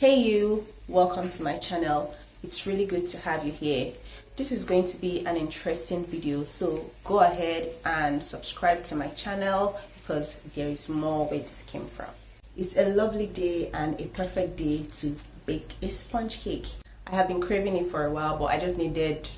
Hey you, welcome to my channel. It's really good to have you here. This is going to be an interesting video, so go ahead and subscribe to my channel because there is more where this came from. It's a lovely day and a perfect day to bake a sponge cake. I have been craving it for a while, but I just needed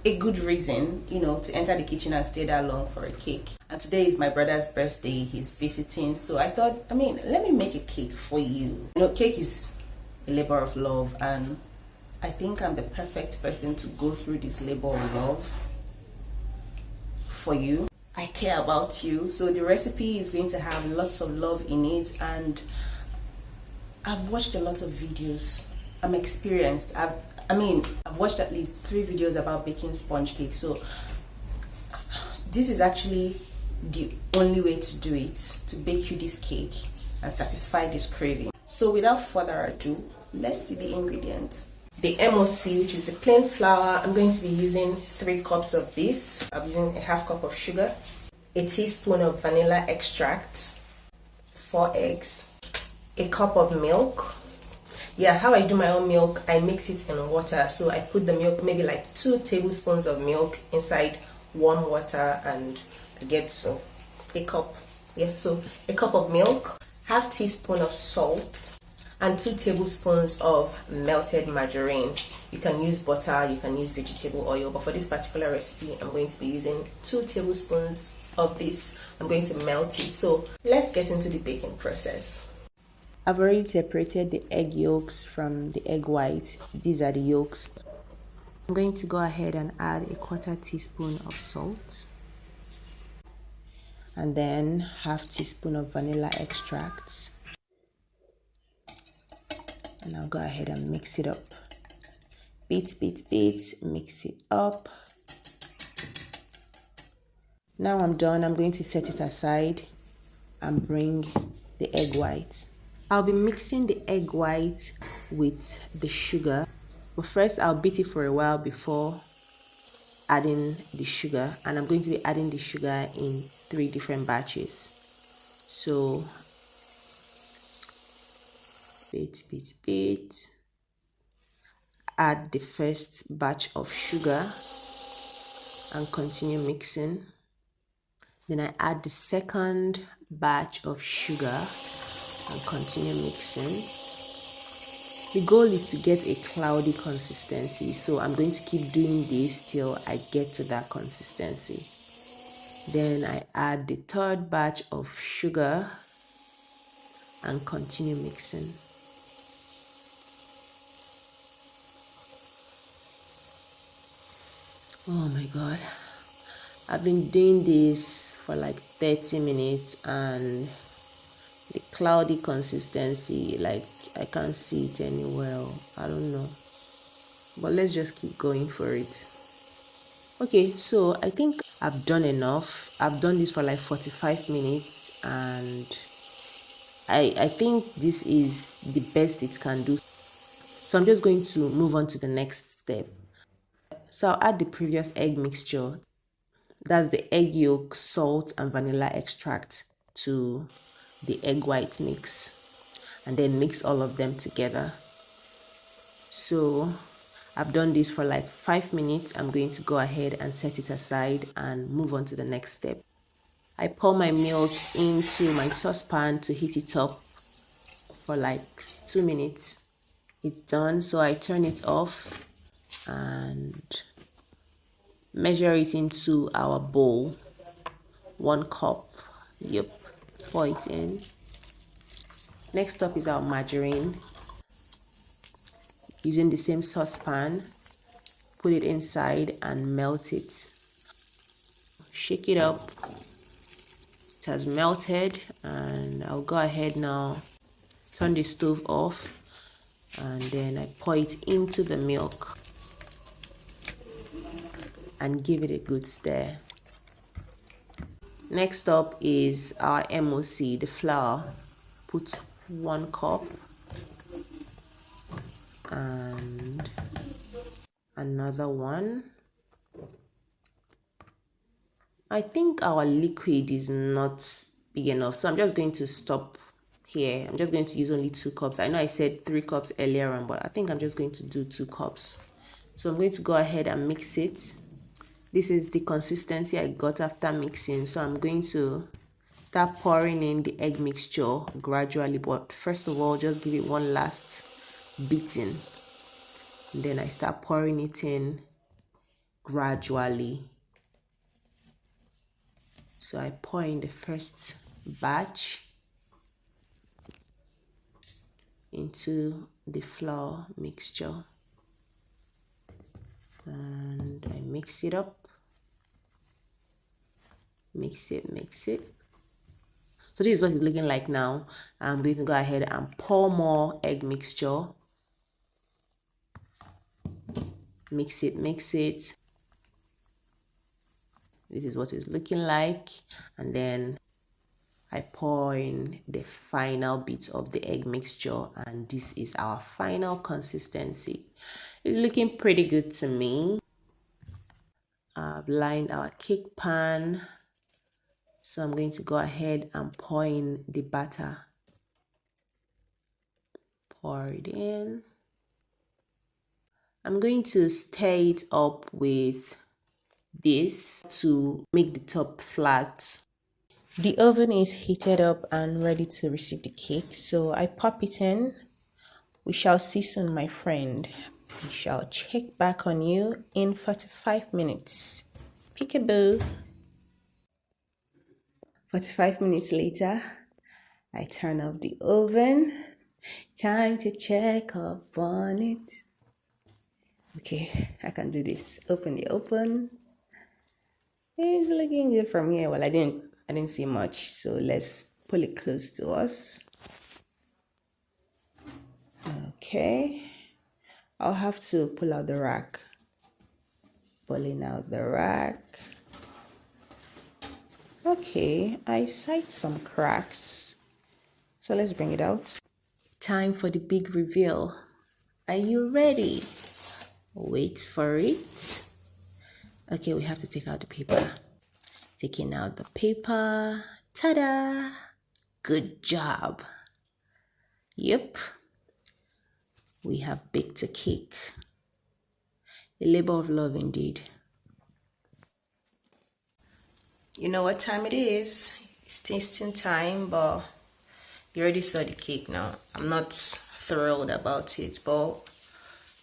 a good reason, to enter the kitchen and stay that long for a cake. And today is my brother's birthday. He's visiting, so I thought, let me make a cake for you. Cake is a labor of love, and I think I'm the perfect person to go through this labor of love for you. I care about you, so the recipe is going to have lots of love in it, and I've watched a lot of videos. I'm experienced. I've watched at least 3 videos about baking sponge cake, so this is actually the only way to do it, to bake you this cake and satisfy this craving. So without further ado, let's see the ingredients. The MOC, which is a plain flour, I'm going to be using 3 cups of this. I'm using a half cup of sugar, a teaspoon of vanilla extract, 4 eggs, a cup of milk. Yeah, how I do my own milk, I mix it in water. So I put the milk, maybe like 2 tablespoons of milk inside warm water, and I get a cup. Yeah, so a cup of milk, half teaspoon of salt, and 2 tablespoons of melted margarine. You can use butter, you can use vegetable oil, but for this particular recipe, I'm going to be using 2 tablespoons of this. I'm going to melt it. So let's get into the baking process. I've already separated the egg yolks from the egg white. These are the yolks. I'm going to go ahead and add a 1/4 teaspoon of salt, and then half teaspoon of vanilla extract. And I'll go ahead and mix it up. Beat, mix it up. Now I'm done. I'm going to set it aside and bring the egg white. I'll be mixing the egg white with the sugar, but first I'll beat it for a while before adding the sugar, and I'm going to be adding the sugar in 3 different batches. So beat. Add the first batch of sugar and continue mixing. Then I add the second batch of sugar and continue mixing. The goal is to get a cloudy consistency, so I'm going to keep doing this till I get to that consistency. Then I add the third batch of sugar and continue mixing. Oh my god, I've been doing this for like 30 minutes and the cloudy consistency, like I can't see it anywhere. I don't know, but let's just keep going for it. Okay, so I think I've done enough. I've done this for like 45 minutes and I think this is the best it can do. So I'm just going to move on to the next step. So I'll add the previous egg mixture, that's the egg yolk, salt and vanilla extract, to the egg white mix, and then mix all of them together. So I've done this for like 5 minutes. I'm going to go ahead and set it aside and move on to the next step. I pour my milk into my saucepan to heat it up for like 2 minutes. It's done, so I turn it off and measure it into our bowl. 1 cup. Yep, pour it in. Next up is our margarine. Using the same saucepan, put it inside and melt it. Shake it up. It has melted, and I'll go ahead now, turn the stove off, and then I pour it into the milk and give it a good stir. Next up is our MOC, the flour. Put 1 cup and another one. I think our liquid is not big enough, so I'm just going to stop here. I'm just going to use only 2 cups. I know I said 3 cups earlier on, but I think I'm just going to do 2 cups. So I'm going to go ahead and mix it. This is the consistency I got after mixing. So I'm going to start pouring in the egg mixture gradually, but first of all, just give it one last beating. And then I start pouring it in gradually. So I pour in the first batch into the flour mixture and I mix it up. Mix it. So this is what it's looking like now. I'm going to go ahead and pour more egg mixture. Mix it. This is what it's looking like. And then I pour in the final bit of the egg mixture, and this is our final consistency. It's looking pretty good to me. I've lined our cake pan. So I'm going to go ahead and pour in the batter. Pour it in. I'm going to stir it up with this to make the top flat. The oven is heated up and ready to receive the cake. So I pop it in. We shall see soon, my friend. We shall check back on you in 45 minutes. Peekaboo. 45 minutes later, I turn off the oven. Time to check up on it. Okay, I can do this. Open the oven. It's looking good from here. Well, I didn't see much, so let's pull it close to us. Okay, I'll have to pull out the rack. Pulling out the rack. Okay, I sight some cracks. So let's bring it out. Time for the big reveal. Are you ready? Wait for it. Okay, we have to take out the paper. Taking out the paper. Ta-da! Good job. Yep. We have baked a cake. A labor of love indeed. You know what time it is? It's tasting time, but you already saw the cake now. I'm not thrilled about it, but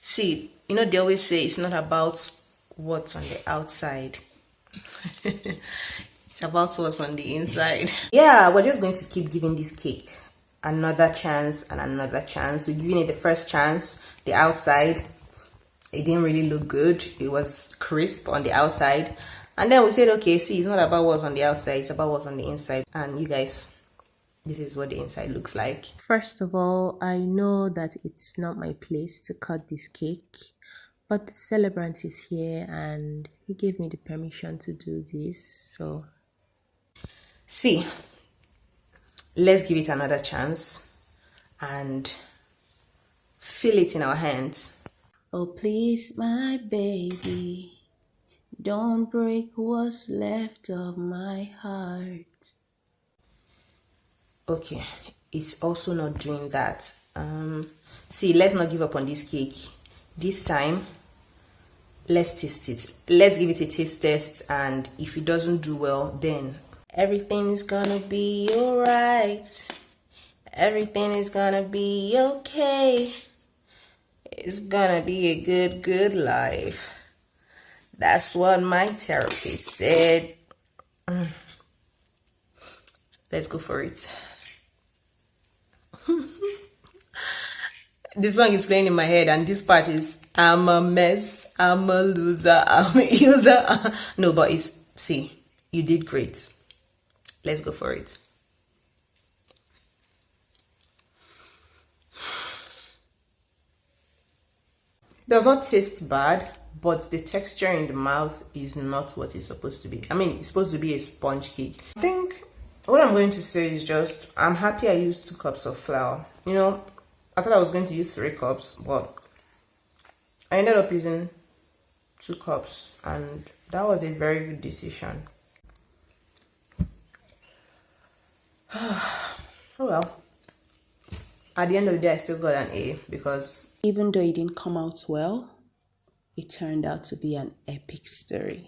see, you know they always say it's not about what's on the outside. It's about what's on the inside. Yeah, we're just going to keep giving this cake another chance and another chance. We're giving it the first chance. The outside, it didn't really look good. It was crisp on the outside. And then we said, okay, see, it's not about what's on the outside, it's about what's on the inside. And you guys, this is what the inside looks like. First of all, I know that it's not my place to cut this cake, but the celebrant is here and he gave me the permission to do this. So, see, let's give it another chance and feel it in our hands. Oh, please, my baby, don't break what's left of my heart. Okay, it's also not doing that. See, let's not give up on this cake. This time, let's taste it. Let's give it a taste test, and if it doesn't do well, then everything is gonna be alright. Everything is gonna be okay. It's gonna be a good life. That's what my therapist said. Let's go for it. The song is playing in my head, and this part is I'm a mess, I'm a loser, I'm a user. No, but it's, see, you did great. Let's go for it. Does not taste bad, but the texture in the mouth is not what it's supposed to be. I mean, it's supposed to be a sponge cake. I think what I'm going to say is just, I'm happy I used 2 cups of flour. You know, I thought I was going to use 3 cups, but I ended up using 2 cups, and that was a very good decision. Oh well, at the end of the day, I still got an A because even though it didn't come out well, it turned out to be an epic story.